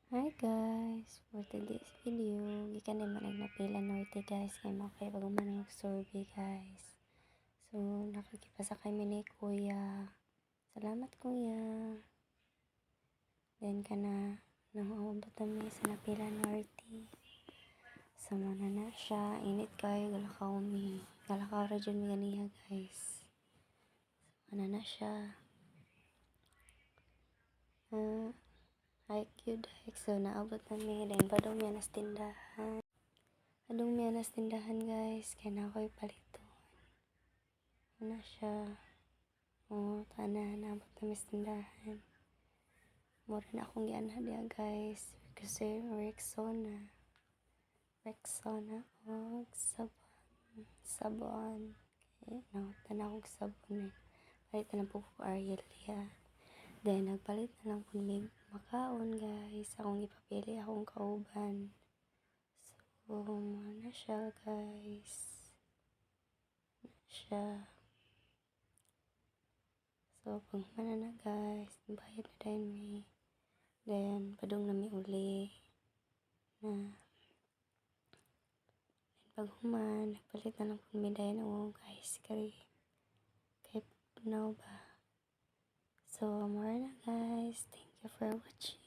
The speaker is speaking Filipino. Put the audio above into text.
Hi guys! For today's video, gikan din man nagpila norte guys, kay makay bago man survey guys. So, nakikipasakay mi ni kuya. Salamat kuya. Then ka na, nangawabot kami sa napila norte. So, mana na siya. Init kayo, galakaw mi. Galakaw ra dyan mi ganiya guys. So, mana na siya. IQ Dike. So, naabot kami. Then, padong yan nas tindahan. Padong yan nas tindahan guys. Kaya na ako'y palito. Ano siya. O, tanan. Naabot kami sa tindahan. Mura na akong gianha diya guys. Kasi Rexona. O, sabon. Okay. Nautan na akong sabon. Palit na lang po ko Ariel diya. Then, nagpalit na lang po may makaon guys. Akong ipapili akong kauban. So, na siya guys. Siya. So, pag mana na guys, bayad na din may. Then, padung na may uli. Na. Then, pag human, nagpalit na lang po may dayan o guys. Kay punaw ba. So, more na guys. Thank you for watching.